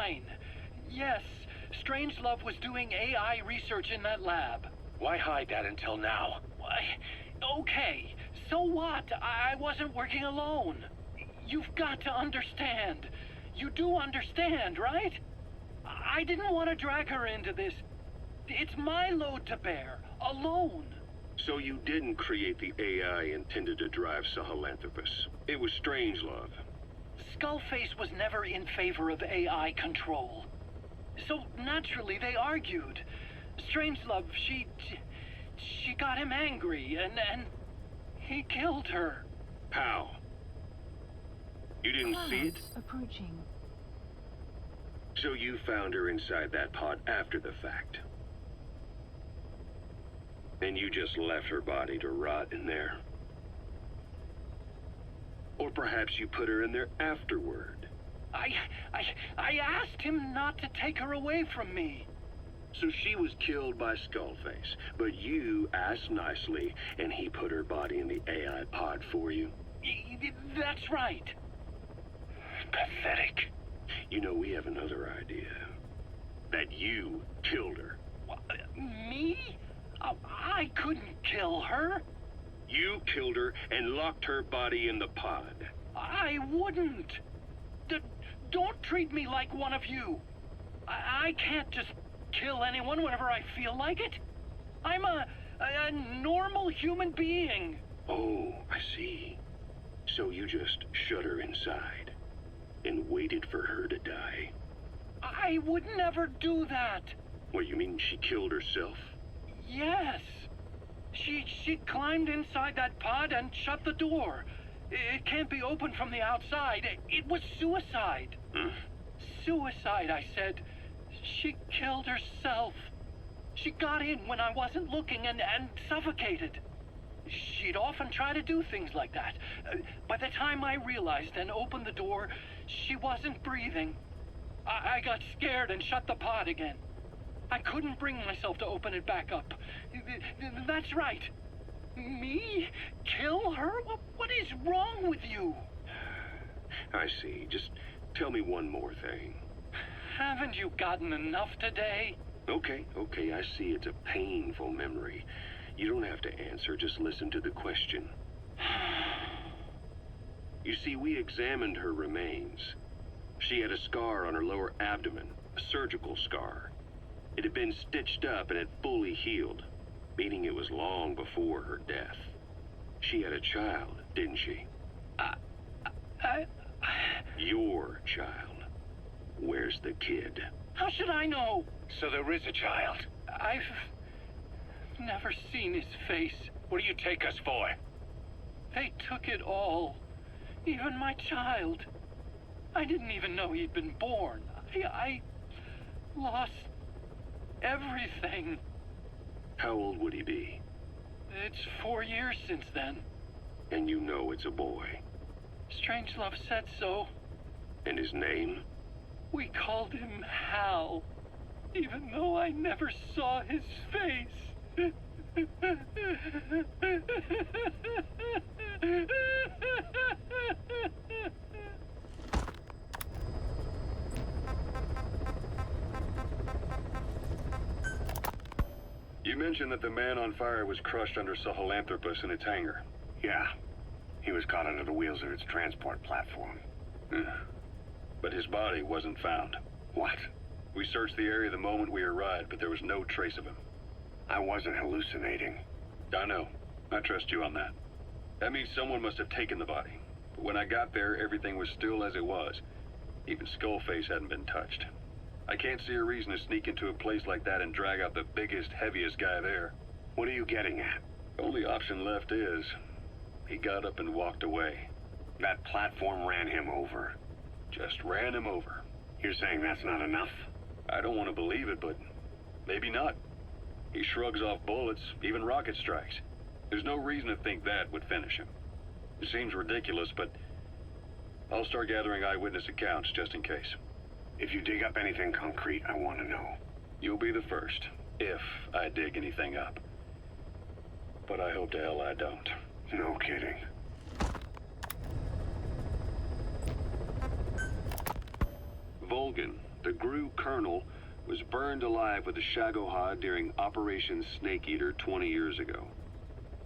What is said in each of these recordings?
fine. Yes, Strangelove was doing AI research in that lab. Why hide that until now? Why? Okay, so what? I wasn't working alone. You've got to understand. You do understand, right? I didn't want to drag her into this. It's my load to bear, alone. So you didn't create the AI intended to drive Sahelanthropus. It was Strangelove. Skullface was never in favor of AI control. So naturally they argued. Strangelove, she got him angry and he killed her. How? You didn't see it? Approaching. So you found her inside that pod after the fact. And you just left her body to rot in there. Or perhaps you put her in there afterward. I asked him not to take her away from me. So she was killed by Skullface, but you asked nicely, and he put her body in the AI pod for you? That's right. Pathetic. You know, we have another idea. That you killed her. Me? I couldn't kill her. You killed her and locked her body in the pod. I wouldn't. Don't treat me like one of you. I can't just kill anyone whenever I feel like it. I'm a normal human being. Oh, I see. So you just shut her inside and waited for her to die. I would never do that. What, you mean she killed herself? Yes. She climbed inside that pod and shut the door. It can't be opened from the outside. It was suicide. Suicide, I said. She killed herself. She got in when I wasn't looking and suffocated. She'd often try to do things like that. By the time I realized and opened the door, she wasn't breathing. I got scared and shut the pod again. I couldn't bring myself to open it back up. That's right. Me? Kill her? What is wrong with you? I see. Just tell me one more thing. Haven't you gotten enough today? Okay, I see it's a painful memory. You don't have to answer, just listen to the question. You see, we examined her remains. She had a scar on her lower abdomen, a surgical scar. It had been stitched up and had fully healed, meaning it was long before her death. She had a child, didn't she? Your child. Where's the kid? How should I know? So there is a child. I've never seen his face. What do you take us for? They took it all. Even my child. I didn't even know he'd been born. I lost everything. How old would he be? It's 4 years since then. And you know it's a boy. Strangelove said so. And his name? We called him Hal, even though I never saw his face. You mentioned that the man on fire was crushed under Sahelanthropus in its hangar. Yeah. He was caught under the wheels of its transport platform. But his body wasn't found. What? We searched the area the moment we arrived, but there was no trace of him. I wasn't hallucinating. I know. I trust you on that. That means someone must have taken the body. But when I got there, everything was still as it was. Even Skullface hadn't been touched. I can't see a reason to sneak into a place like that and drag out the biggest, heaviest guy there. What are you getting at? The only option left is, he got up and walked away. That platform ran him over. Just ran him over. You're saying that's not enough? I don't want to believe it, but maybe not. He shrugs off bullets, even rocket strikes. There's no reason to think that would finish him. It seems ridiculous, but I'll start gathering eyewitness accounts just in case. If you dig up anything concrete, I want to know. You'll be the first, if I dig anything up. But I hope to hell I don't. No kidding. Volgin, The GRU colonel was burned alive with the Shagohod during Operation Snake Eater 20 years ago.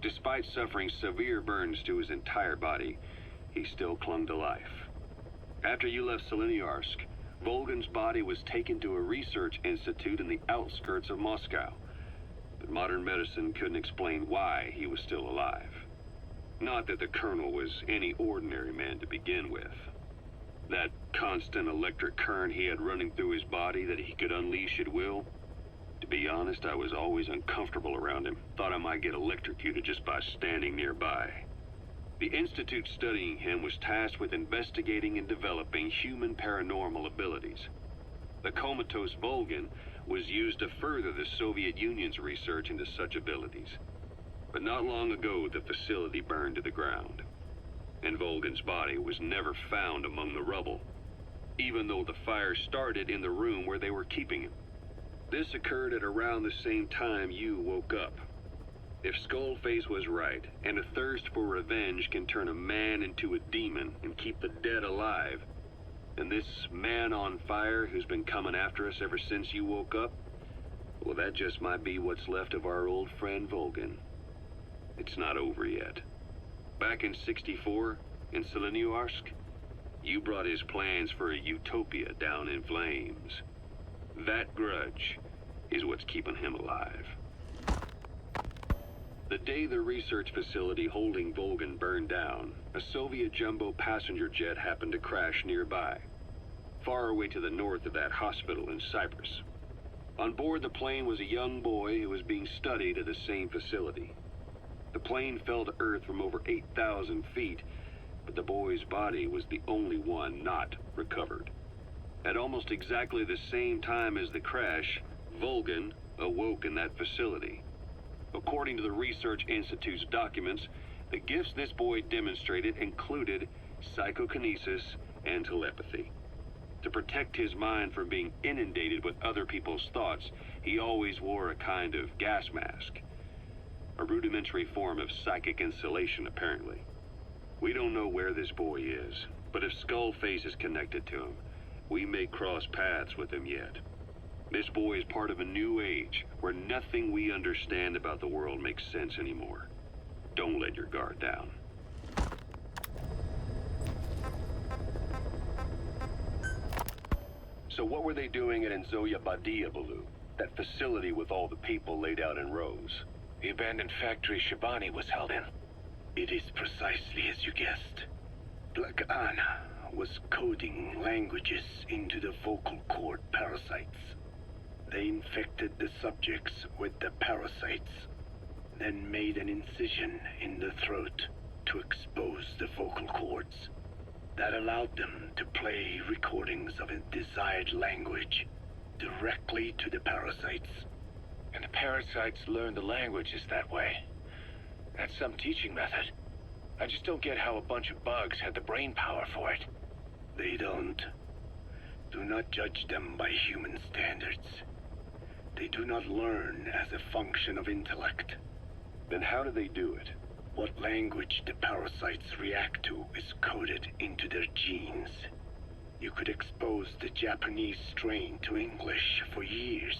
Despite suffering severe burns to his entire body, he still clung to life. After you left Seleniarsk, Volgan's body was taken to a research institute in the outskirts of Moscow. But modern medicine couldn't explain why he was still alive. Not that the colonel was any ordinary man to begin with. That constant electric current he had running through his body that he could unleash at will. To be honest, I was always uncomfortable around him. Thought I might get electrocuted just by standing nearby. The institute studying him was tasked with investigating and developing human paranormal abilities. The comatose Volgan was used to further the Soviet Union's research into such abilities. But not long ago, the facility burned to the ground. And Volgan's body was never found among the rubble, even though the fire started in the room where they were keeping him. This occurred at around the same time you woke up. If Skullface was right, and a thirst for revenge can turn a man into a demon and keep the dead alive, and this man on fire who's been coming after us ever since you woke up, well, that just might be what's left of our old friend Volgan. It's not over yet. Back in '64, in Seleniarsk, you brought his plans for a utopia down in flames. That grudge is what's keeping him alive. The day the research facility holding Volgan burned down, a Soviet jumbo passenger jet happened to crash nearby, far away to the north of that hospital in Cyprus. On board the plane was a young boy who was being studied at the same facility. The plane fell to Earth from over 8,000 feet, but the boy's body was the only one not recovered. At almost exactly the same time as the crash, Volgan awoke in that facility. According to the Research Institute's documents, the gifts this boy demonstrated included psychokinesis and telepathy. To protect his mind from being inundated with other people's thoughts, he always wore a kind of gas mask. A rudimentary form of psychic insulation, apparently. We don't know where this boy is, but if Skullface is connected to him, we may cross paths with him yet. This boy is part of a new age, where nothing we understand about the world makes sense anymore. Don't let your guard down. So what were they doing at Enzoya Badia, Baloo? That facility with all the people laid out in rows? The abandoned factory Shabani was held in. It is precisely as you guessed. Black Anna was coding languages into the vocal cord parasites. They infected the subjects with the parasites, then made an incision in the throat to expose the vocal cords. That allowed them to play recordings of a desired language directly to the parasites. And the parasites learn the languages that way. That's some teaching method. I just don't get how a bunch of bugs had the brain power for it. They don't. Do not judge them by human standards. They do not learn as a function of intellect. Then how do they do it? What language the parasites react to is coded into their genes. You could expose the Japanese strain to English for years,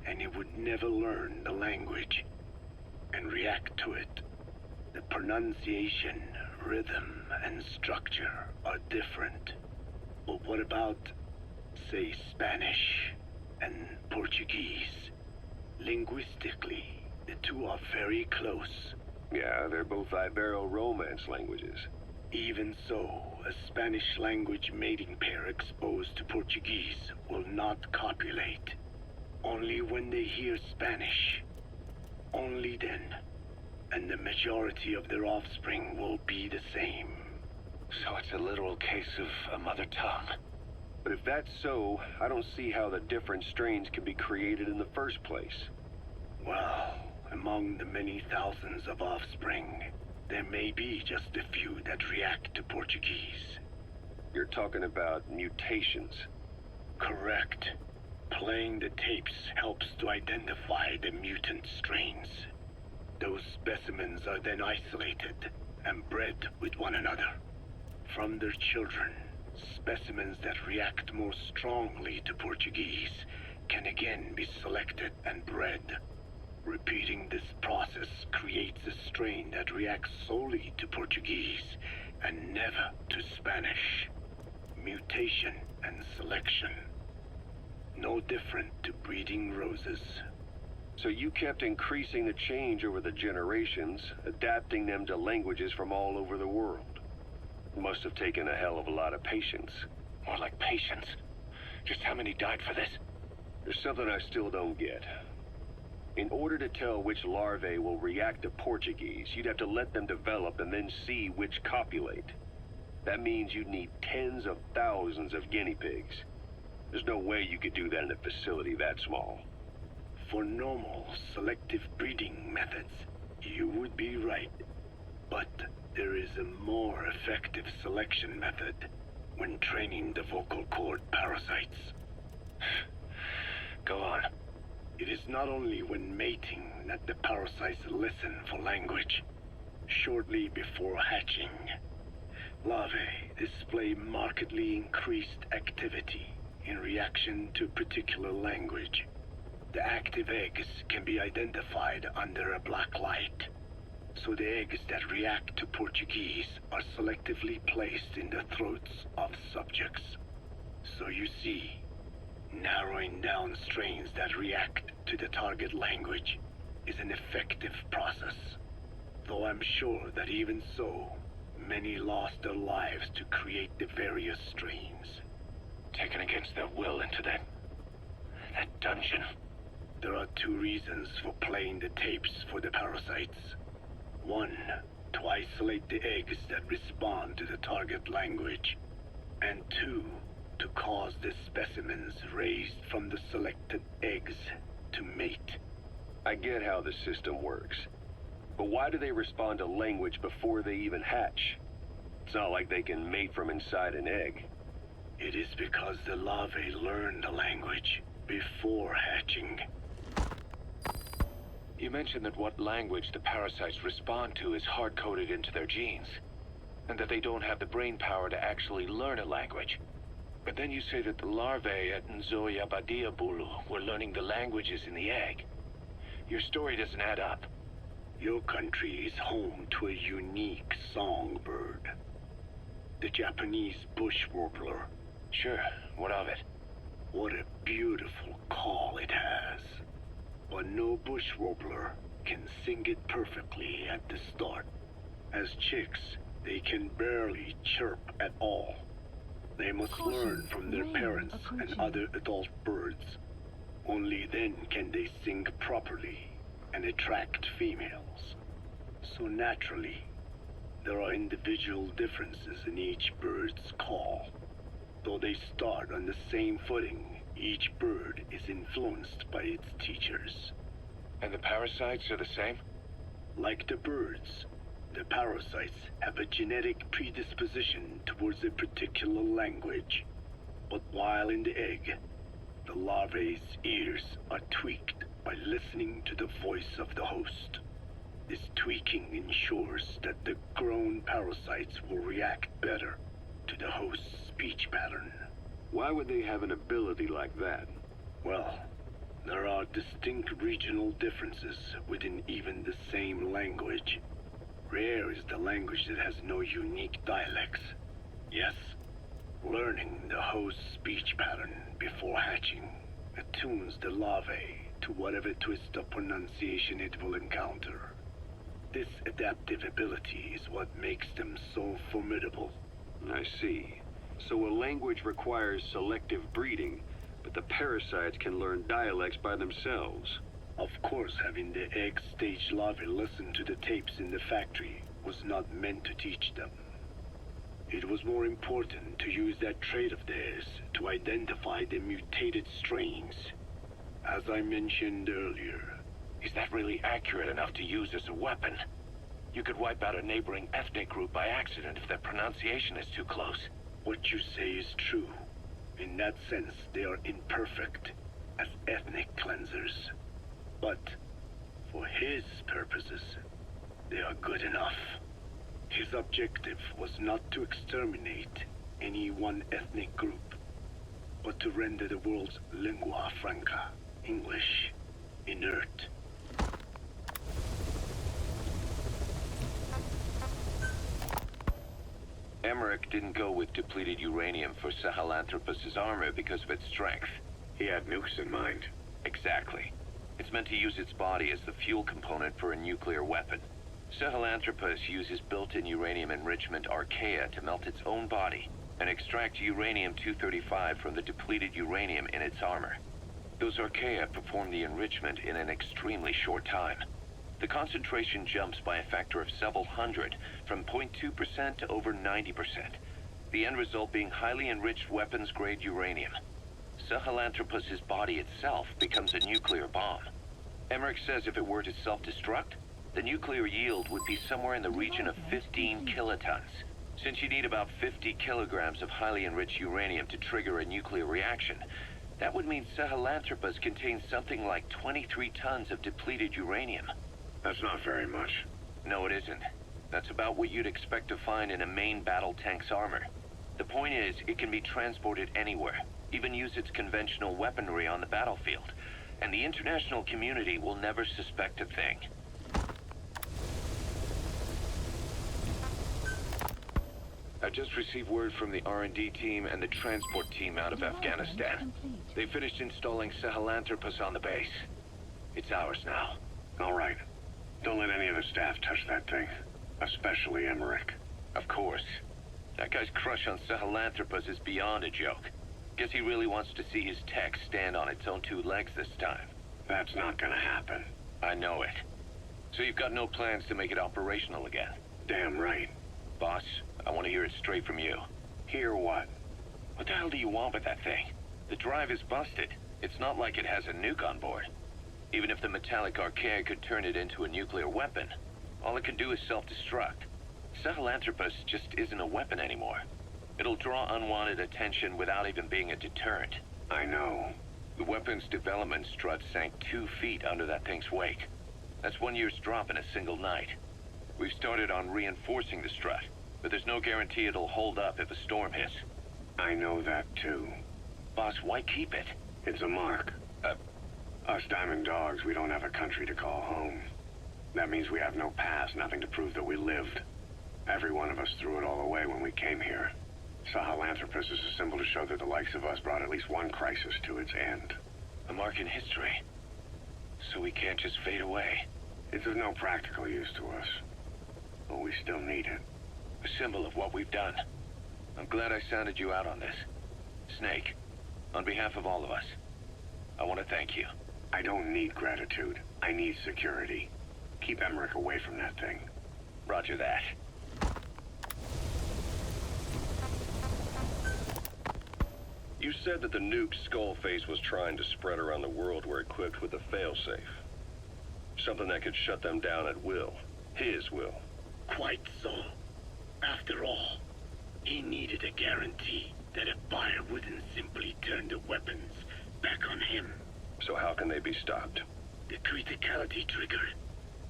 and it would never learn the language and react to it. The pronunciation, rhythm, and structure are different. But what about, say, Spanish and Portuguese? Linguistically, the two are very close. Yeah, they're both Ibero-Romance languages. Even so, a Spanish language mating pair exposed to Portuguese will not copulate. Only when they hear Spanish. Only then. And the majority of their offspring will be the same. So it's a literal case of a mother tongue. But if that's so, I don't see how the different strains could be created in the first place. Well, among the many thousands of offspring, there may be just a few that react to Portuguese. You're talking about mutations. Correct. Playing the tapes helps to identify the mutant strains. Those specimens are then isolated and bred with one another. From their children, Specimens that react more strongly to Portuguese can again be selected and bred. Repeating this process creates a strain that reacts solely to Portuguese and never to Spanish. Mutation and selection. No different to breeding roses. So you kept increasing the change over the generations, adapting them to languages from all over the world. Must have taken a hell of a lot of patience. More like patience. Just how many died for this? There's something I still don't get. In order to tell which larvae will react to Portuguese, you'd have to let them develop and then see which copulate. That means you'd need tens of thousands of guinea pigs. There's no way you could do that in a facility that small. For normal selective breeding methods, you would be right. But there is a more effective selection method when training the vocal cord parasites. Go on. It is not only when mating that the parasites listen for language. Shortly before hatching, larvae display markedly increased activity in reaction to a particular language. The active eggs can be identified under a black light, so the eggs that react to Portuguese are selectively placed in the throats of subjects. So you see, narrowing down strains that react to the target language is an effective process. Though I'm sure that even so, many lost their lives to create the various strains. Taken against their will into that dungeon. There are two reasons for playing the tapes for the parasites. One, to isolate the eggs that respond to the target language. And two, to cause the specimens raised from the selected eggs to mate. I get how the system works. But why do they respond to language before they even hatch? It's not like they can mate from inside an egg. It is because the larvae learn the language before hatching. You mentioned that what language the parasites respond to is hard-coded into their genes, and that they don't have the brain power to actually learn a language. But then you say that the larvae at Nzoia Badia Bulu were learning the languages in the egg. Your story doesn't add up. Your country is home to a unique songbird. The Japanese bush warbler. Sure, what of it? What a beautiful call it has. But no bush warbler can sing it perfectly at the start. As chicks, they can barely chirp at all. They must learn from their parents and other adult birds. Only then can they sing properly and attract females. So naturally, there are individual differences in each bird's call. Though they start on the same footing, each bird is influenced by its teachers. And the parasites are the same? Like the birds, the parasites have a genetic predisposition towards a particular language. But while in the egg, the larvae's ears are tweaked by listening to the voice of the host. This tweaking ensures that the grown parasites will react better to the host's speech pattern. Why would they have an ability like that? Well, there are distinct regional differences within even the same language. Rare is the language that has no unique dialects. Yes, learning the host's speech pattern before hatching attunes the larvae to whatever twist of pronunciation it will encounter. This adaptive ability is what makes them so formidable. I see. So a language requires selective breeding, but the parasites can learn dialects by themselves. Of course, having the egg-stage larvae listen to the tapes in the factory was not meant to teach them. It was more important to use that trait of theirs to identify the mutated strains. As I mentioned earlier. Is that really accurate enough to use as a weapon? You could wipe out a neighboring ethnic group by accident if their pronunciation is too close. What you say is true. In that sense, they are imperfect as ethnic cleansers. But for his purposes, they are good enough. His objective was not to exterminate, any one ethnic group, but to render the world's lingua franca, English, inert. Emmerich didn't go with depleted uranium for Sahelanthropus' armor because of its strength. He had nukes in mind. Exactly. It's meant to use its body as the fuel component for a nuclear weapon. Sahelanthropus uses built-in uranium enrichment archaea to melt its own body and extract uranium-235 from the depleted uranium in its armor. Those archaea perform the enrichment in an extremely short time. The concentration jumps by a factor of several hundred, from 0.2% to over 90%. The end result being highly enriched weapons-grade uranium. Sahelanthropus' body itself becomes a nuclear bomb. Emmerich says if it were to self-destruct, the nuclear yield would be somewhere in the region of 15 kilotons. Since you need about 50 kilograms of highly enriched uranium to trigger a nuclear reaction, that would mean Sahelanthropus contains something like 23 tons of depleted uranium. That's not very much. No, it isn't. That's about what you'd expect to find in a main battle tank's armor. The point is, it can be transported anywhere, even use its conventional weaponry on the battlefield, and the international community will never suspect a thing. I just received word from the R&D team and the transport team out of Afghanistan. They finished installing Sahelanthropus on the base. It's ours now. All right. Don't let any of the staff touch that thing. Especially Emmerich. Of course. That guy's crush on Sahelanthropus is beyond a joke. Guess he really wants to see his tech stand on its own two legs this time. That's not gonna happen. I know it. So you've got no plans to make it operational again? Damn right. Boss, I want to hear it straight from you. Hear what? What the hell do you want with that thing? The drive is busted. It's not like it has a nuke on board. Even if the metallic archaea could turn it into a nuclear weapon, all it can do is self-destruct. Sahelanthropus just isn't a weapon anymore. It'll draw unwanted attention without even being a deterrent. I know. The weapon's development strut sank 2 feet under that thing's wake. That's 1 year's drop in a single night. We've started on reinforcing the strut, but there's no guarantee it'll hold up if a storm hits. I know that too. Boss, why keep it? It's a mark. Us Diamond Dogs, we don't have a country to call home. That means we have no past, nothing to prove that we lived. Every one of us threw it all away when we came here. Sahelanthropus is a symbol to show that the likes of us brought at least one crisis to its end. A mark in history. So we can't just fade away. It's of no practical use to us. But we still need it. A symbol of what we've done. I'm glad I sounded you out on this. Snake, on behalf of all of us, I want to thank you. I don't need gratitude. I need security. Keep Emmerich away from that thing. Roger that. You said that the nuke Skullface was trying to spread around the world were equipped with a failsafe. Something that could shut them down at will. His will. Quite so. After all, he needed a guarantee that a buyer wouldn't simply turn the weapons back on him. So how can they be stopped? The criticality trigger,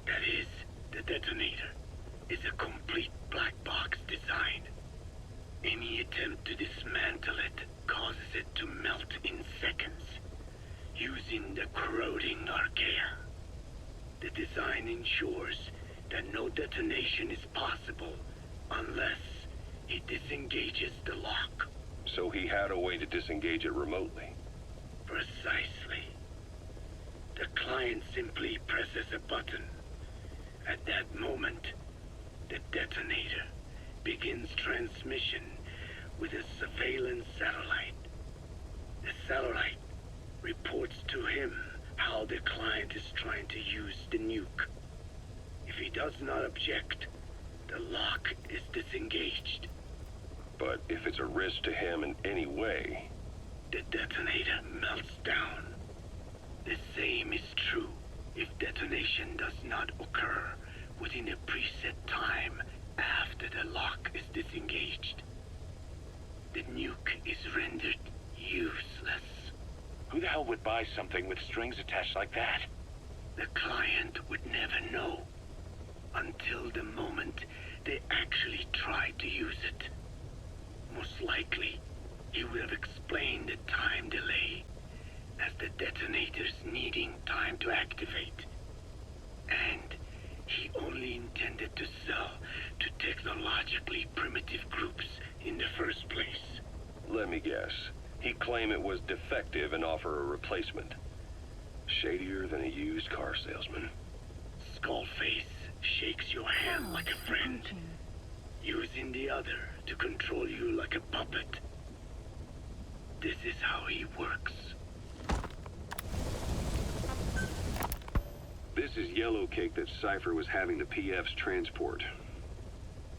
that is, the detonator, is a complete black box design. Any attempt to dismantle it causes it to melt in seconds, using the corroding archaea. The design ensures that no detonation is possible unless it disengages the lock. So he had a way to disengage it remotely. Precisely. The client simply presses a button. At that moment, the detonator begins transmission with a surveillance satellite. The satellite reports to him how the client is trying to use the nuke. If he does not object, the lock is disengaged. But if it's a risk to him in any way... The detonator melts down. The same is true if detonation does not occur within a preset time after the lock is disengaged. The nuke is rendered useless. Who the hell would buy something with strings attached like that? The client would never know until the moment they actually try to use it. Most likely, he would have explained the time delay as the detonators needing time to activate. And he only intended to sell to technologically primitive groups in the first place. Let me guess. He'd claim it was defective and offer a replacement. Shadier than a used car salesman. Skullface shakes your hand like a friend, using the other to control you like a puppet. This is how he works. This is yellow cake that Cypher was having the PFs transport.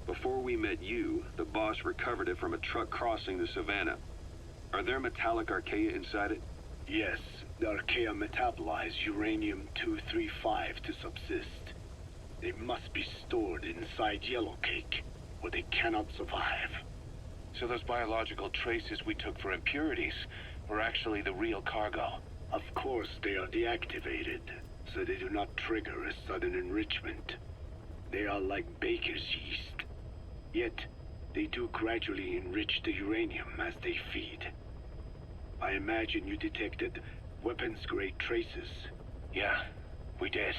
Before we met you, the boss recovered it from a truck crossing the savannah. Are there metallic archaea inside it? Yes, the archaea metabolize uranium-235 to subsist. They must be stored inside yellow cake, or they cannot survive. So those biological traces we took for impurities were actually the real cargo. Of course, they are deactivated, so they do not trigger a sudden enrichment. They are like baker's yeast. Yet, they do gradually enrich the uranium as they feed. I imagine you detected weapons-grade traces. Yeah, we did.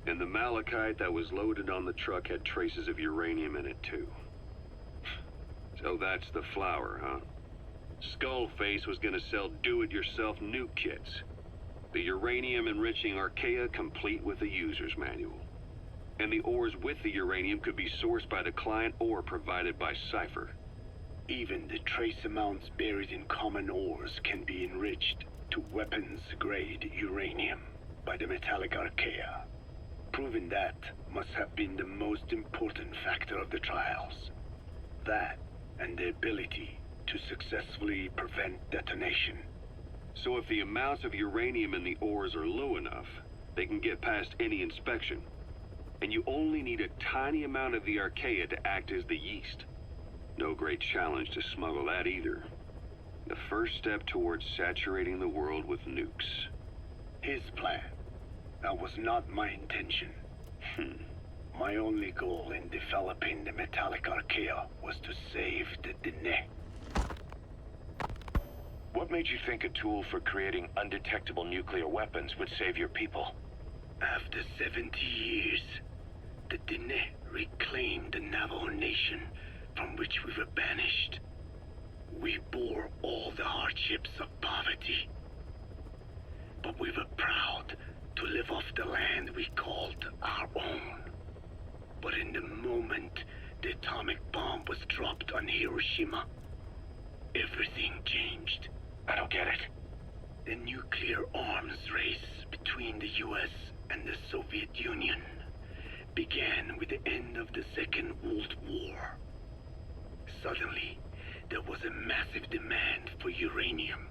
And the malachite that was loaded on the truck had traces of uranium in it, too. So that's the flower, huh? Skullface was gonna sell do-it-yourself nuke kits. The uranium-enriching archaea complete with the user's manual. And the ores with the uranium could be sourced by the client or provided by Cypher. Even the trace amounts buried in common ores can be enriched to weapons-grade uranium by the metallic archaea. Proving that must have been the most important factor of the trials. That and the ability to successfully prevent detonation. So if the amounts of uranium in the ores are low enough, they can get past any inspection. And you only need a tiny amount of the archaea to act as the yeast. No great challenge to smuggle that either. The first step towards saturating the world with nukes. His plan. That was not my intention. My only goal in developing the metallic archaea was to save the Dene. What made you think a tool for creating undetectable nuclear weapons would save your people? After 70 years, the Dene reclaimed the Navajo Nation from which we were banished. We bore all the hardships of poverty, but we were proud to live off the land we called our own. But in the moment the atomic bomb was dropped on Hiroshima, everything changed. I don't get it. The nuclear arms race between the US and the Soviet Union began with the end of the Second World War. Suddenly, there was a massive demand for uranium.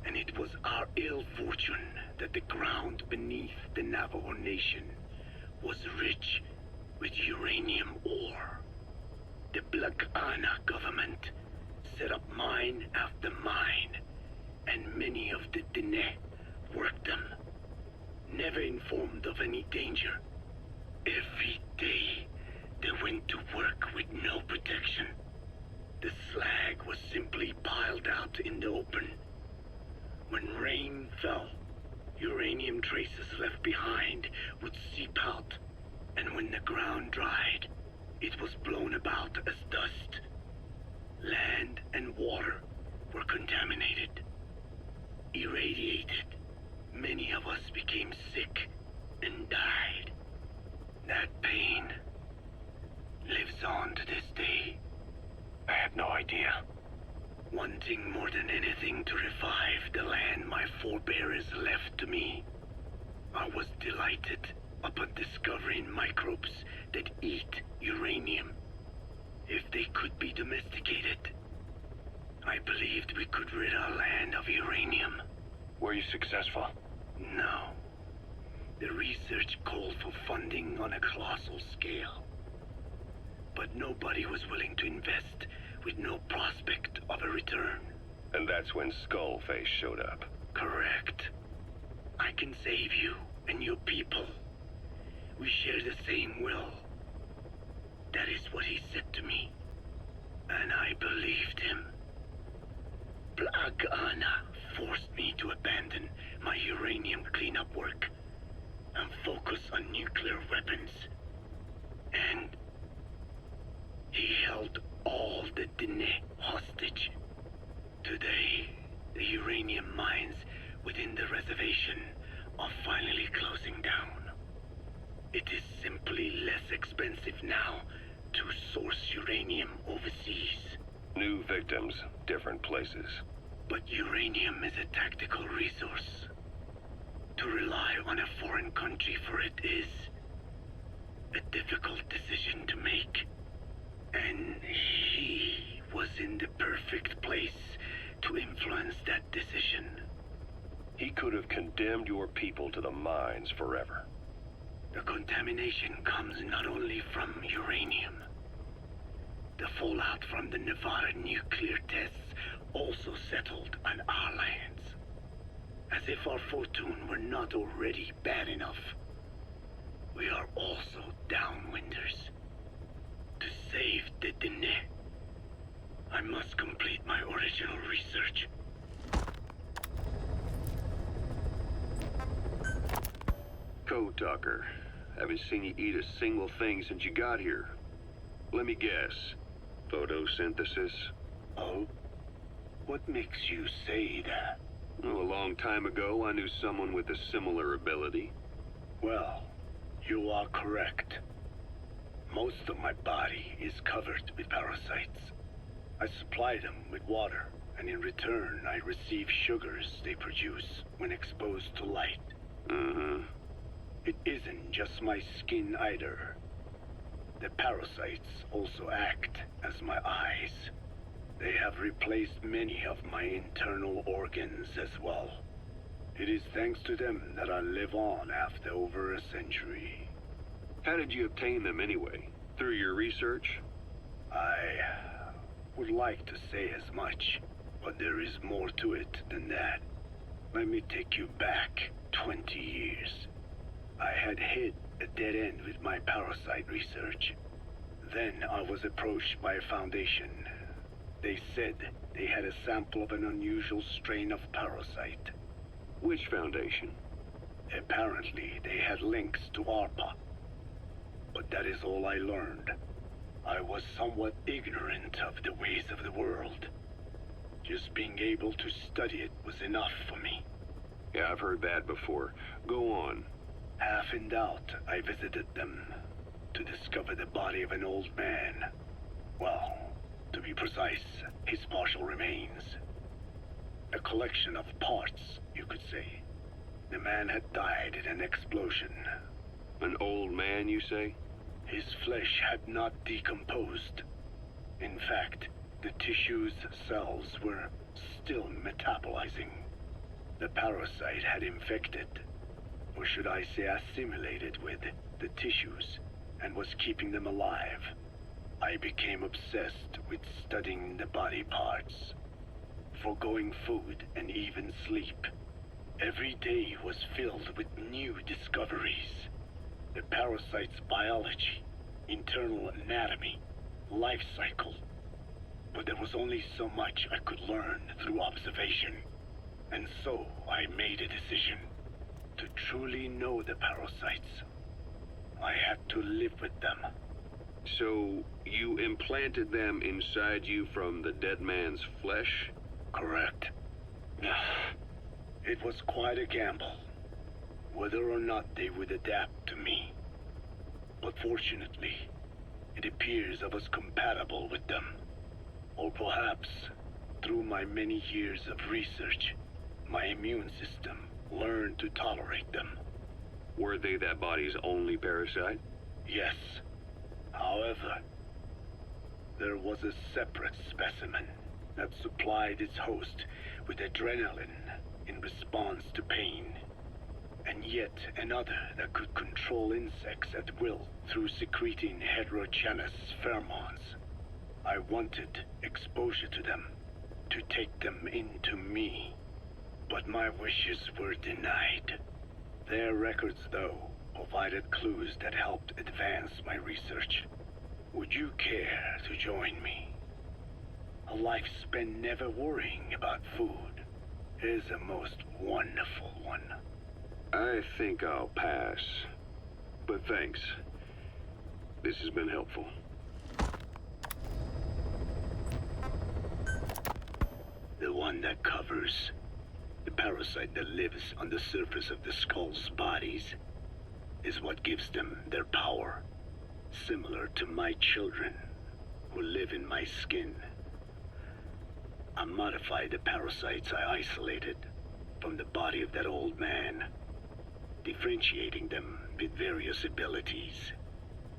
And it was our ill fortune that the ground beneath the Navajo Nation was rich with uranium ore. The Black Ana government set up mine after mine, and many of the Dene worked them, never informed of any danger. Every day, they went to work with no protection. The slag was simply piled out in the open. When rain fell, uranium traces left behind would seep out, and when the ground dried, it was blown about as dust. Land and water were contaminated, irradiated. Many of us became sick and died. That pain lives on to this day. I had no idea. Wanting more than anything to revive the land my forebears left to me, I was delighted upon discovering microbes that eat uranium. If they could be domesticated, I believed we could rid our land of uranium. Were you successful? No. The research called for funding on a colossal scale. But nobody was willing to invest with no prospect of a return. And that's when Skullface showed up. Correct. I can save you and your people. We share the same will. That is what he said to me. And I believe cleanup work and focus on nuclear weapons. And he held all the Dine hostage. Today, the uranium mines within the reservation are finally closing down. It is simply less expensive now to source uranium overseas. New victims, different places. But uranium is a tactical resource. To rely on a foreign country for it is a difficult decision to make. And he was in the perfect place to influence that decision. He could have condemned your people to the mines forever. The contamination comes not only from uranium. The fallout from the Nevada nuclear tests also settled on our lands. As if our fortune were not already bad enough. We are also downwinders. To save the Dine, I must complete my original research. Code Talker, haven't seen you eat a single thing since you got here. Let me guess. Photosynthesis? Oh? What makes you say that? Well, a long time ago, I knew someone with a similar ability. Well, you are correct. Most of my body is covered with parasites. I supply them with water, and in return I receive sugars they produce when exposed to light. It isn't just my skin either. The parasites also act as my eyes. They have replaced many of my internal organs as well. It is thanks to them that I live on after over a century. How did you obtain them anyway? Through your research? I would like to say as much, but there is more to it than that. Let me take you back 20 years. I had hit a dead end with my parasite research. Then I was approached by a foundation. They said they had a sample of an unusual strain of parasite. Which foundation? Apparently, they had links to ARPA. But that is all I learned. I was somewhat ignorant of the ways of the world. Just being able to study it was enough for me. Yeah, I've heard that before. Go on. Half in doubt, I visited them to discover the body of an old man. Well, to be precise, his partial remains. A collection of parts, you could say. The man had died in an explosion. An old man, you say? His flesh had not decomposed. In fact, the tissue's cells were still metabolizing. The parasite had infected, or should I say assimilated with, the tissues, and was keeping them alive. I became obsessed with studying the body parts, foregoing food and even sleep. Every day was filled with new discoveries. The parasite's biology, internal anatomy, life cycle. But there was only so much I could learn through observation. And so I made a decision. To truly know the parasites, I had to live with them. So, you implanted them inside you from the dead man's flesh? Correct. It was quite a gamble, whether or not they would adapt to me. But fortunately, it appears I was compatible with them. Or perhaps, through my many years of research, my immune system learned to tolerate them. Were they that body's only parasite? Yes. However, there was a separate specimen that supplied its host with adrenaline in response to pain, and yet another that could control insects at will through secreting heterogeneous pheromones. I wanted exposure to them, to take them into me, but my wishes were denied. Their records, though, provided clues that helped advance my research. Would you care to join me? A life spent never worrying about food is a most wonderful one. I think I'll pass. But thanks. This has been helpful. The one that covers. The parasite that lives on the surface of the Skull's bodies is what gives them their power. Similar to my children, who live in my skin. I modified the parasites I isolated from the body of that old man, differentiating them with various abilities.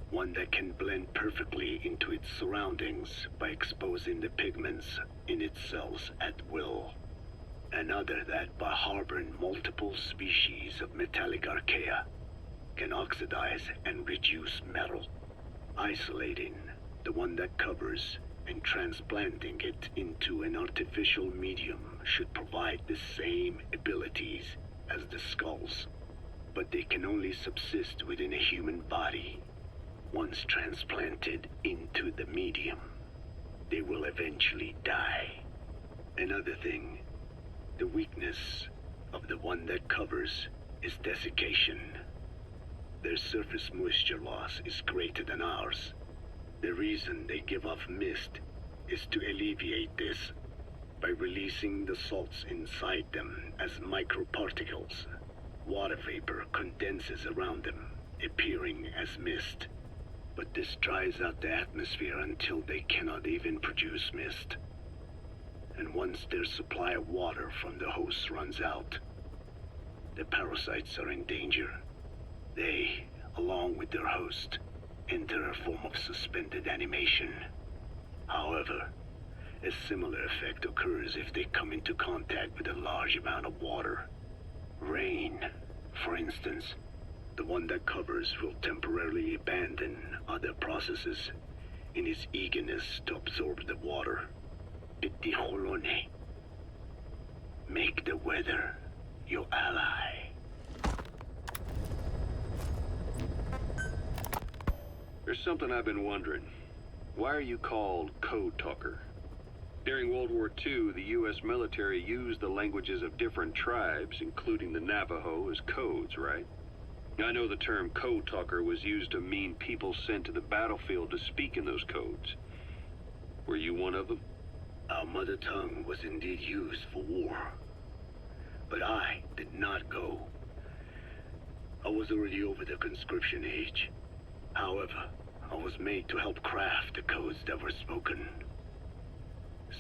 One that can blend perfectly into its surroundings by exposing the pigments in its cells at will. Another that, by harboring multiple species of metallic archaea, can oxidize and reduce metal. Isolating the one that covers and transplanting it into an artificial medium should provide the same abilities as the Skulls, but they can only subsist within a human body. Once transplanted into the medium, they will eventually die. Another thing, the weakness of the one that covers is desiccation. Their surface moisture loss is greater than ours. The reason they give off mist is to alleviate this by releasing the salts inside them as microparticles. Water vapor condenses around them, appearing as mist. But this dries out the atmosphere until they cannot even produce mist. And once their supply of water from the host runs out, the parasites are in danger. They, along with their host, enter a form of suspended animation. However, a similar effect occurs if they come into contact with a large amount of water. Rain, for instance. The one that covers will temporarily abandon other processes in his eagerness to absorb the water. Pitijolone. Make the weather your ally. There's something I've been wondering. Why are you called Code Talker? During World War II, the U.S. military used the languages of different tribes, including the Navajo, as codes, right? I know the term Code Talker was used to mean people sent to the battlefield to speak in those codes. Were you one of them? Our mother tongue was indeed used for war. But I did not go. I was already over the conscription age. However, I was made to help craft the codes that were spoken.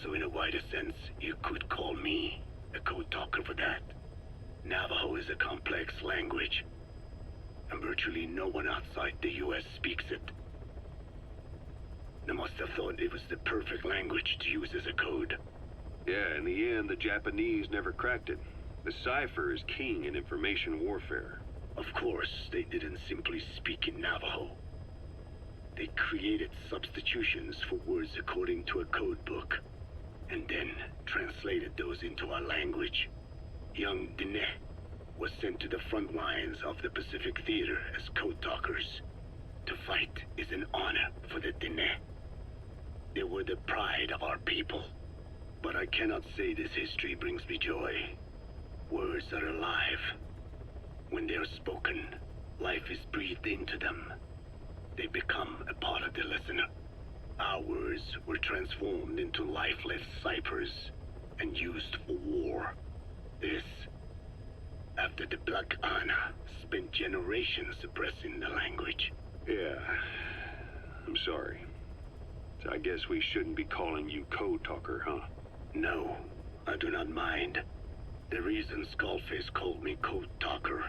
So in a wider sense, you could call me a code talker for that. Navajo is a complex language, and virtually no one outside the U.S. speaks it. They must have thought it was the perfect language to use as a code. Yeah, in the end, the Japanese never cracked it. The cipher is king in information warfare. Of course, they didn't simply speak in Navajo. They created substitutions for words according to a code book, and then translated those into our language. Young Diné was sent to the front lines of the Pacific Theater as code talkers. To fight is an honor for the Diné. They were the pride of our people. But I cannot say this history brings me joy. Words are alive. When they are spoken, life is breathed into them. They become a part of the listener. Our words were transformed into lifeless ciphers and used for war. This, after the Black Ana spent generations suppressing the language. Yeah, I'm sorry. So I guess we shouldn't be calling you Code Talker, huh? No, I do not mind. The reason Skullface called me Code Talker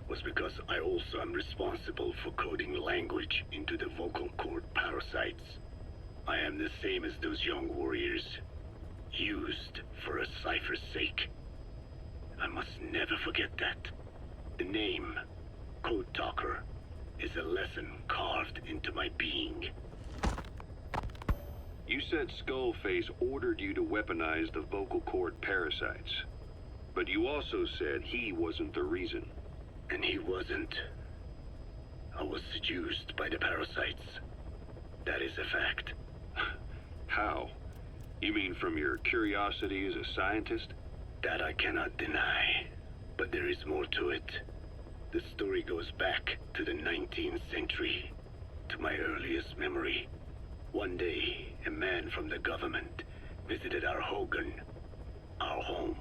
was because I also am responsible for coding language into the vocal cord parasites. I am the same as those young warriors, used for a cipher's sake. I must never forget that. The name, Code Talker, is a lesson carved into my being. You said Skullface ordered you to weaponize the vocal cord parasites. But you also said he wasn't the reason. And he wasn't. I was seduced by the parasites. That is a fact. How? You mean from your curiosity as a scientist? That I cannot deny. But there is more to it. The story goes back to the 19th century, to my earliest memory. One day, a man from the government visited our Hogan, our home.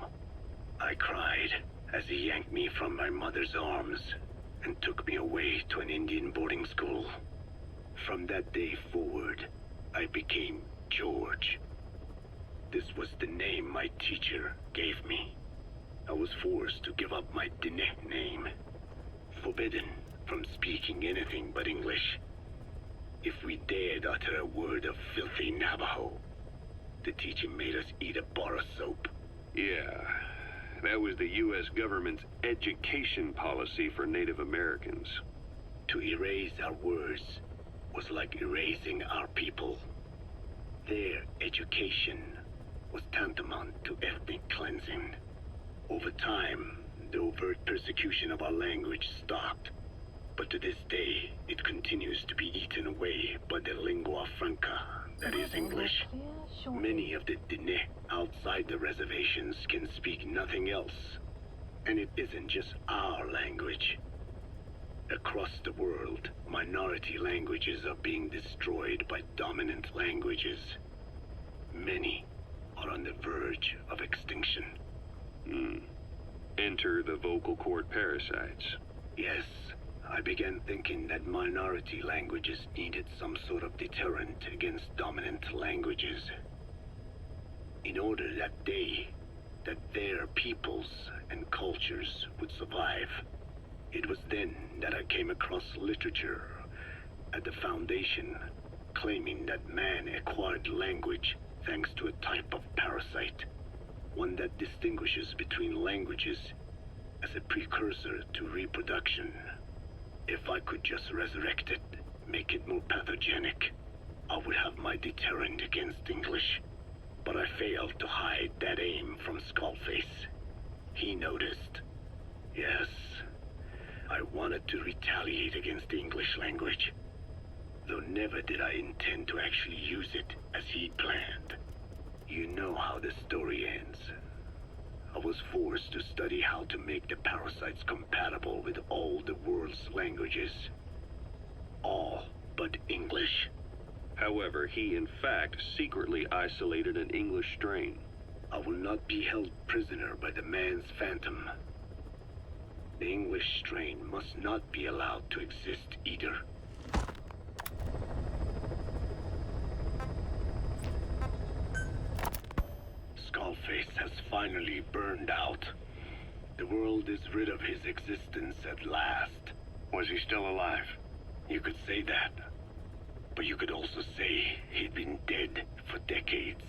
I cried as he yanked me from my mother's arms and took me away to an Indian boarding school. From that day forward, I became George. This was the name my teacher gave me. I was forced to give up my Diné name, forbidden from speaking anything but English. If we dared utter a word of filthy Navajo, the teacher made us eat a bar of soap. Yeah, that was the U.S. government's education policy for Native Americans. To erase our words was like erasing our people. Their education was tantamount to ethnic cleansing. Over time, the overt persecution of our language stopped. But to this day, it continues to be eaten away by the lingua franca, that is English. Many of the Diné outside the reservations can speak nothing else. And it isn't just our language. Across the world, minority languages are being destroyed by dominant languages. Many are on the verge of extinction. Enter the vocal cord parasites. Yes, I began thinking that minority languages needed some sort of deterrent against dominant languages. In order that their peoples and cultures would survive. It was then that I came across literature at the Foundation claiming that man acquired language thanks to a type of parasite, one that distinguishes between languages as a precursor to reproduction. If I could just resurrect it, make it more pathogenic, I would have my deterrent against English. But I failed to hide that aim from Skullface. He noticed. Yes, I wanted to retaliate against the English language, though never did I intend to actually use it as he'd planned. You know how the story ends. I was forced to study how to make the parasites compatible with all the world's languages. All but English. However, he in fact secretly isolated an English strain. I will not be held prisoner by the man's phantom. The English strain must not be allowed to exist either. Skullface has finally burned out. The world is rid of his existence at last. Was he still alive? You could say that. But you could also say he'd been dead for decades.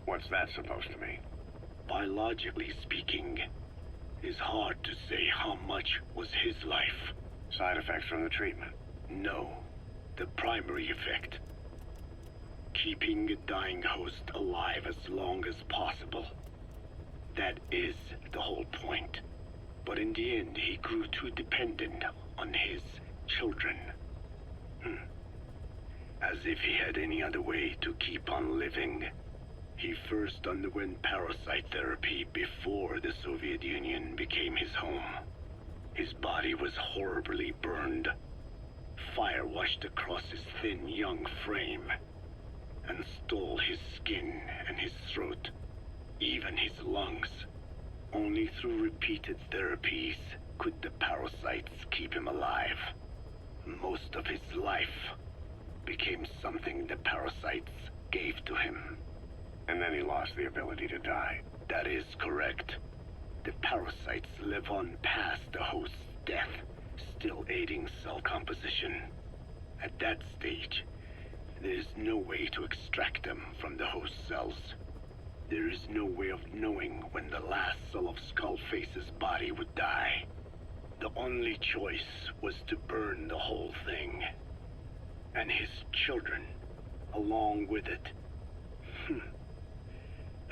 What's that supposed to mean? Biologically speaking, it's hard to say how much was his life. Side effects from the treatment? No, the primary effect. Keeping a dying host alive as long as possible. That is the whole point. But in the end, he grew too dependent on his children. As if he had any other way to keep on living. He first underwent parasite therapy before the Soviet Union became his home. His body was horribly burned. Fire washed across his thin young frame and stole his skin and his throat, even his lungs. Only through repeated therapies could the parasites keep him alive. Most of his life became something the parasites gave to him. And then he lost the ability to die. That is correct. The parasites live on past the host's death, still aiding cell composition. At that stage, there is no way to extract them from the host cells. There is no way of knowing when the last cell of Skullface's body would die. The only choice was to burn the whole thing. And his children, along with it.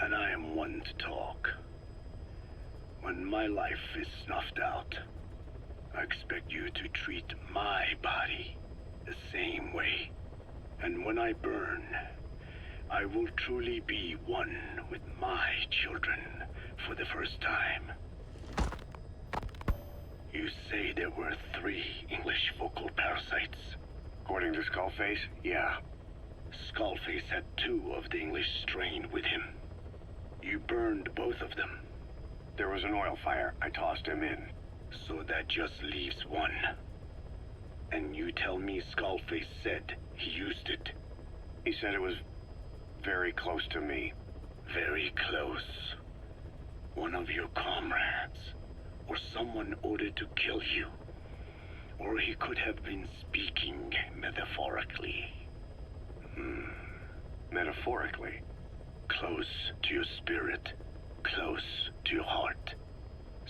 And I am one to talk. When my life is snuffed out, I expect you to treat my body the same way. And when I burn, I will truly be one with my children for the first time. You say there were Skullface? Yeah. Skullface had 2 of the English strain with him. You burned both of them. There was an oil fire. I tossed him in. So that just leaves 1. And you tell me Skullface said he used it? He said it was very close to me. Very close. One of your comrades, or someone ordered to kill you. Or he could have been speaking metaphorically. Metaphorically? Close to your spirit, close to your heart.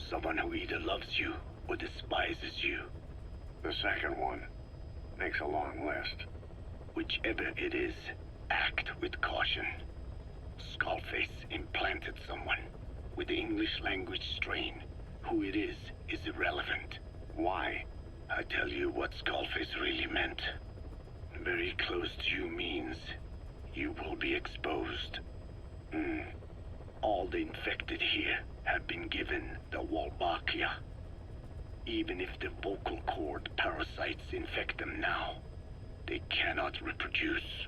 Someone who either loves you or despises you. The second one makes a long list. Whichever it is, act with caution. Skullface implanted someone with the English language strain. Who it is irrelevant. Why? I tell you what Skullface really meant. Very close to you means you will be exposed. All the infected here have been given the Wolbachia. Even if the vocal cord parasites infect them now, they cannot reproduce.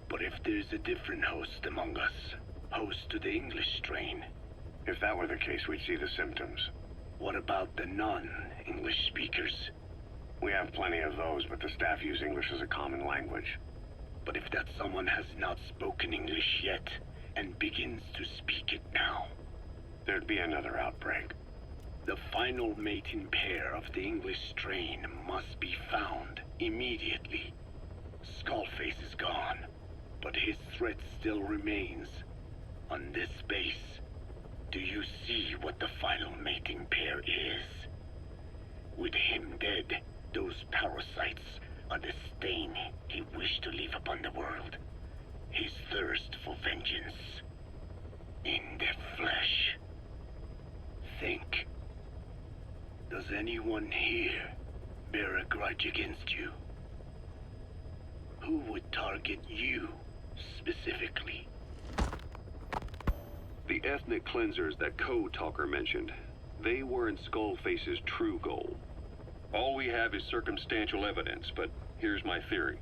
But if there's a different host among us, host to the English strain. If that were the case, we'd see the symptoms. What about the non-English speakers? We have plenty of those, but the staff use English as a common language. But if that someone has not spoken English yet, and begins to speak it now, there'd be another outbreak. The final mating pair of the English strain must be found immediately. Skullface is gone, but his threat still remains. On this base, do you see what the final mating pair is? With him dead, those parasites are the stain he wished to leave upon the world. His thirst for vengeance. In their flesh. Think. Does anyone here bear a grudge against you? Who would target you, specifically? The ethnic cleansers that Code Talker mentioned, they weren't Skullface's true goal. All we have is circumstantial evidence, but here's my theory.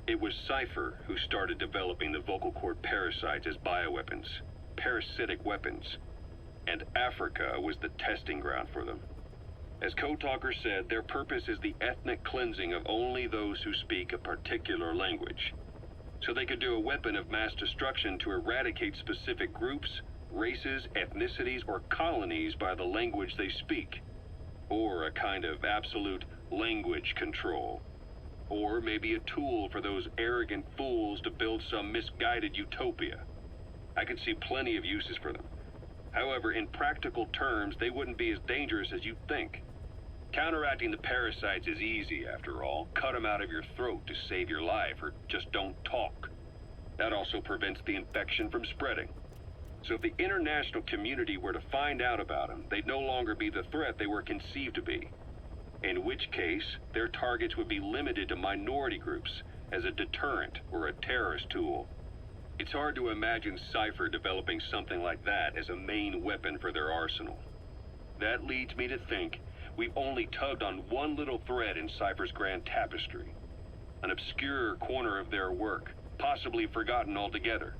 It was Cypher who started developing the vocal cord parasites as bioweapons, parasitic weapons, and Africa was the testing ground for them. As Code Talker said, their purpose is the ethnic cleansing of only those who speak a particular language. So they could do a weapon of mass destruction to eradicate specific groups, races, ethnicities, or colonies by the language they speak. Or a kind of absolute language control. Or maybe a tool for those arrogant fools to build some misguided utopia. I could see plenty of uses for them. However, in practical terms, they wouldn't be as dangerous as you'd think. Counteracting the parasites is easy, after all. Cut them out of your throat to save your life, or just don't talk. That also prevents the infection from spreading. So if the international community were to find out about them, they'd no longer be the threat they were conceived to be. In which case, their targets would be limited to minority groups as a deterrent or a terrorist tool. It's hard to imagine Cypher developing something like that as a main weapon for their arsenal. That leads me to think we've only tugged on one little thread in Cypher's grand tapestry. An obscure corner of their work, possibly forgotten altogether.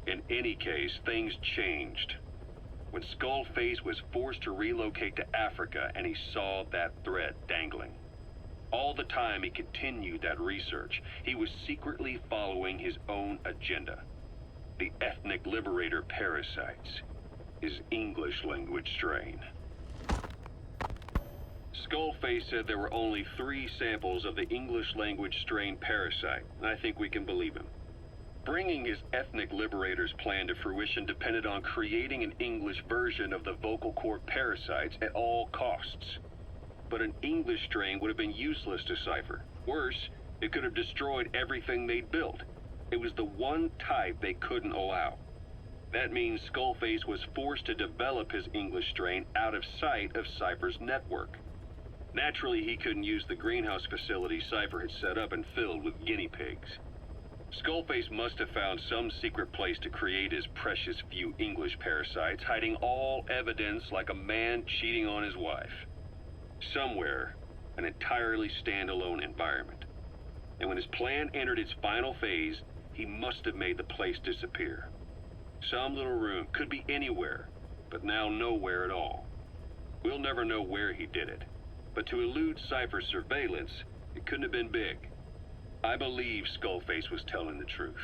In any case, things changed. When Skullface was forced to relocate to Africa and he saw that thread dangling. All the time he continued that research, he was secretly following his own agenda. The ethnic liberator parasites. His English language strain. Skullface said there were only 3 samples of the English language strain parasite, and I think we can believe him. Bringing his ethnic liberator's plan to fruition depended on creating an English version of the vocal cord parasites at all costs. But an English strain would have been useless to Cypher. Worse, it could have destroyed everything they'd built. It was the one type they couldn't allow. That means Skullface was forced to develop his English strain out of sight of Cypher's network. Naturally, he couldn't use the greenhouse facility Cypher had set up and filled with guinea pigs. Skullface must have found some secret place to create his precious few English parasites, hiding all evidence like a man cheating on his wife. Somewhere, an entirely standalone environment. And when his plan entered its final phase, he must have made the place disappear. Some little room, could be anywhere, but now nowhere at all. We'll never know where he did it, but to elude Cypher's surveillance, it couldn't have been big. I believe Skullface was telling the truth.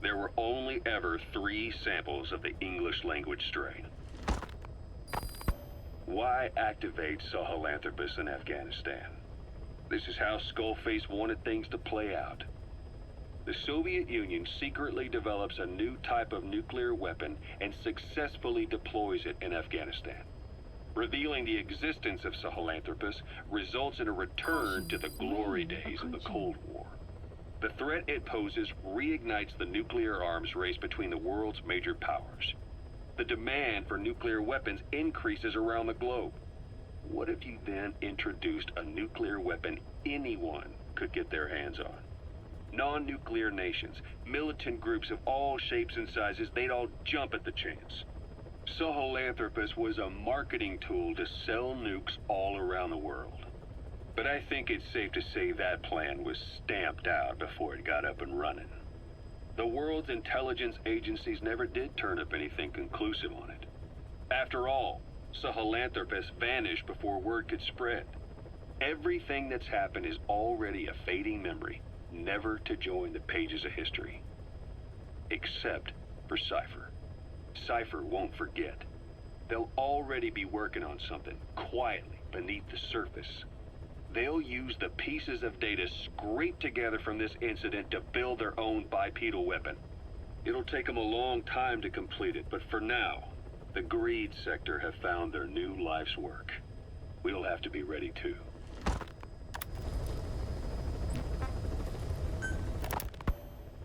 There were only ever 3 samples of the English language strain. Why activate Sahelanthropus in Afghanistan? This is how Skullface wanted things to play out. The Soviet Union secretly develops a new type of nuclear weapon and successfully deploys it in Afghanistan. Revealing the existence of Sahelanthropus results in a return to the glory days of the Cold War. The threat it poses reignites the nuclear arms race between the world's major powers. The demand for nuclear weapons increases around the globe. What if you then introduced a nuclear weapon anyone could get their hands on? Non-nuclear nations, militant groups of all shapes and sizes, they'd all jump at the chance. Sahelanthropus was a marketing tool to sell nukes all around the world. But I think it's safe to say that plan was stamped out before it got up and running. The world's intelligence agencies never did turn up anything conclusive on it. After all, Sahelanthropus vanished before word could spread. Everything that's happened is already a fading memory, never to join the pages of history. Except for Cypher. Cypher won't forget. They'll already be working on something, quietly, beneath the surface. They'll use the pieces of data scraped together from this incident to build their own bipedal weapon. It'll take them a long time to complete it, but for now, the greed sector have found their new life's work. We'll have to be ready too.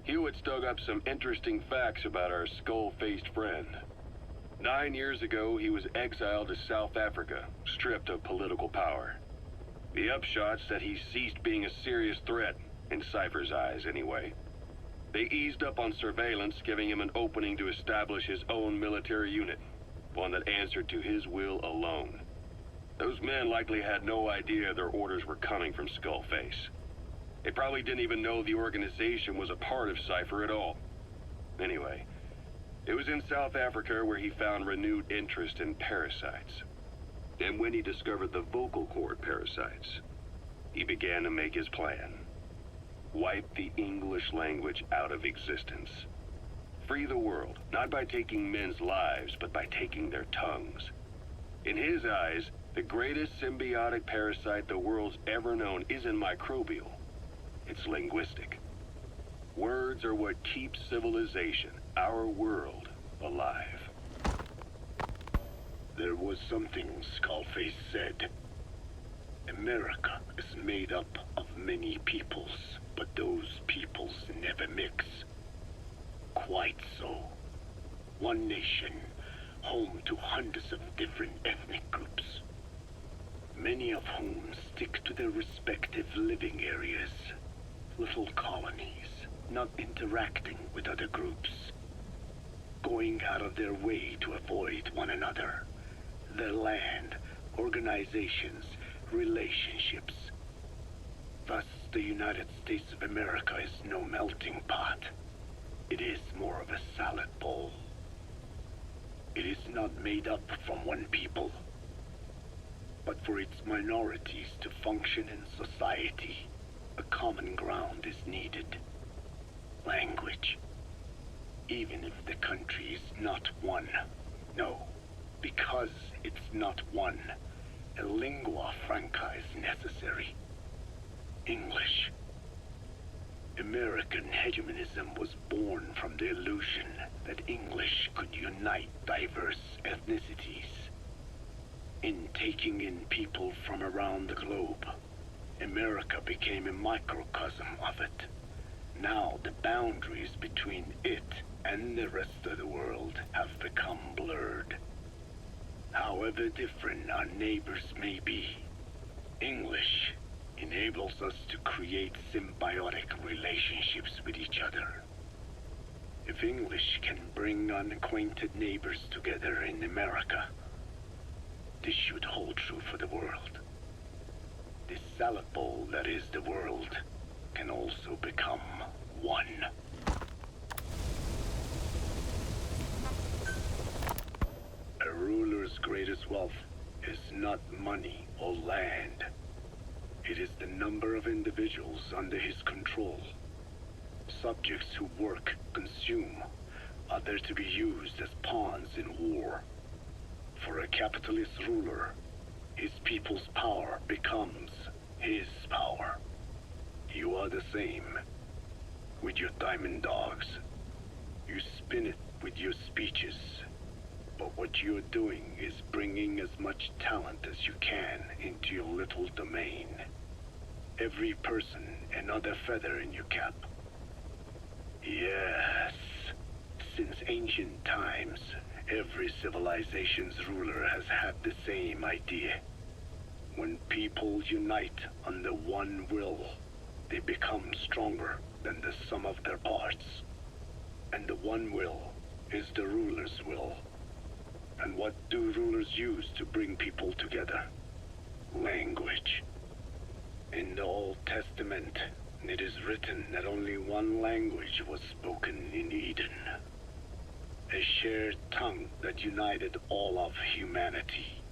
Hewitt's dug up some interesting facts about our skull-faced friend. 9 years ago, he was exiled to South Africa, stripped of political power. The upshot's that he ceased being a serious threat, in Cypher's eyes anyway. They eased up on surveillance, giving him an opening to establish his own military unit, one that answered to his will alone. Those men likely had no idea their orders were coming from Skullface. They probably didn't even know the organization was a part of Cypher at all. Anyway, it was in South Africa where he found renewed interest in parasites. And when he discovered the vocal cord parasites, he began to make his plan. Wipe the English language out of existence. Free the world, not by taking men's lives, but by taking their tongues. In his eyes, the greatest symbiotic parasite the world's ever known isn't microbial. It's linguistic. Words are what keeps civilization, our world, alive. There was something Skullface said. America is made up of many peoples, but those peoples never mix. Quite so. One nation, home to hundreds of different ethnic groups, many of whom stick to their respective living areas. Little colonies, not interacting with other groups, going out of their way to avoid one another, their land, organizations, relationships. Thus, the United States of America is no melting pot. It is more of a salad bowl. It is not made up from one people, but for its minorities to function in society. A common ground is needed. Language. Even if the country is not one. No, because it's not one, a lingua franca is necessary. English. American hegemonism was born from the illusion that English could unite diverse ethnicities. In taking in people from around the globe, America became a microcosm of it. Now the boundaries between it and the rest of the world have become blurred. However different our neighbors may be, English enables us to create symbiotic relationships with each other. If English can bring unacquainted neighbors together in America, this should hold true for the world. This salad bowl that is the world can also become one. A ruler's greatest wealth is not money or land. It is the number of individuals under his control. Subjects who work, consume, are there to be used as pawns in war. For a capitalist ruler, his people's power becomes his power. You are the same. With your diamond dogs, you spin it with your speeches. But what you're doing is bringing as much talent as you can into your little domain. Every person another feather in your cap. Yes, since ancient times, every civilization's ruler has had the same idea. When people unite under one will, they become stronger than the sum of their parts. And the one will is the ruler's will. And what do rulers use to bring people together? Language. In the Old Testament, it is written that only one language was spoken in Eden. A shared tongue that united all of humanity.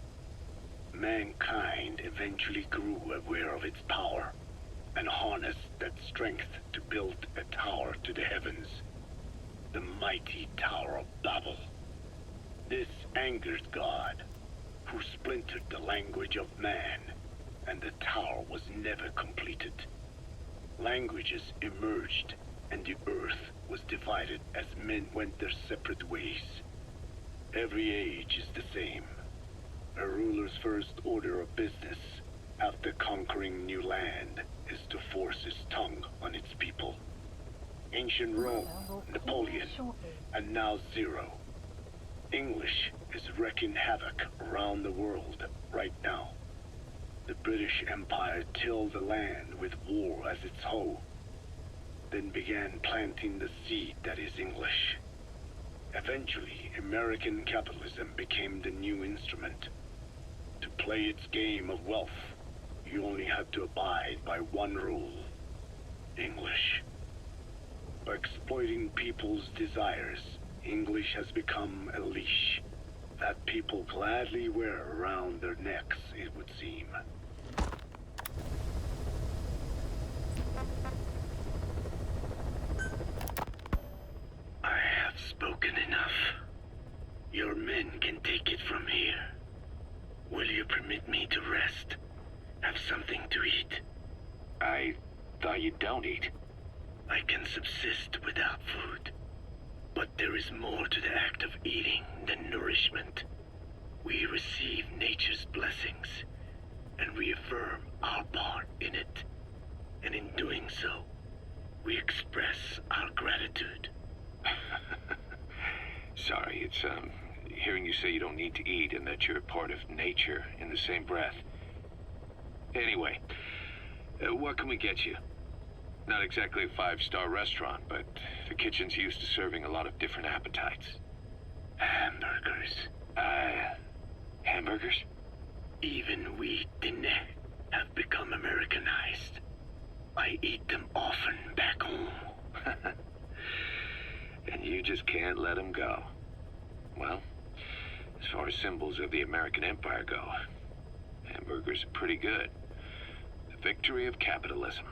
Mankind eventually grew aware of its power and harnessed that strength to build a tower to the heavens. The mighty Tower of Babel. This angered God, who splintered the language of man, and the tower was never completed. Languages emerged, and the earth was divided as men went their separate ways. Every age is the same. A ruler's first order of business, after conquering new land, is to force his tongue on its people. Ancient Rome, Napoleon, and now Zero. English is wreaking havoc around the world right now. The British Empire tilled the land with war as its hoe, then began planting the seed that is English. Eventually, American capitalism became the new instrument. To play its game of wealth, you only had to abide by one rule: English. By exploiting people's desires, English has become a leash that people gladly wear around their necks, it would seem. I have spoken enough. Your men can take it from here. Will you permit me to rest? Have something to eat? I thought you don't eat. I can subsist without food. But there is more to the act of eating than nourishment. We receive nature's blessings, and we affirm our part in it. And in doing so, we express our gratitude. Sorry, it's, hearing you say you don't need to eat and that you're part of nature in the same breath. Anyway, what can we get you? Not exactly a five-star restaurant, but the kitchen's used to serving a lot of different appetites. Hamburgers. Hamburgers? Even we Dinne have become Americanized. I eat them often back home. And you just can't let them go. Well, as far as symbols of the American Empire go, hamburgers are pretty good. The victory of capitalism.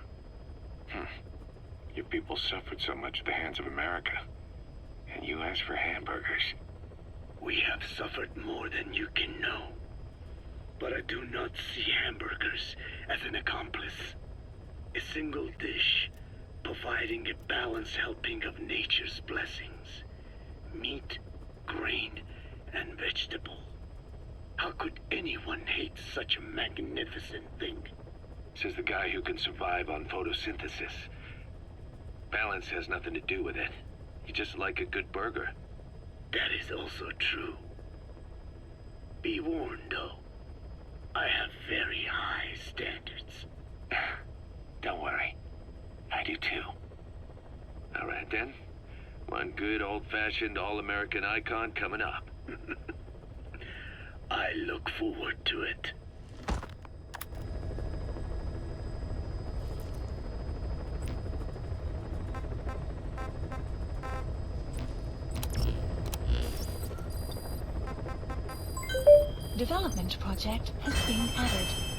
Your people suffered so much at the hands of America, and you ask for hamburgers. We have suffered more than you can know. But I do not see hamburgers as an accomplice. A single dish, providing a balanced helping of nature's blessings. Meat, grain, and vegetable. How could anyone hate such a magnificent thing? Says the guy who can survive on photosynthesis. Balance has nothing to do with it. You just like a good burger. That is also true. Be warned, though. I have very high standards. Don't worry. I do too. All right, then. One good old-fashioned all-American icon coming up. I look forward to it. Development project has been added.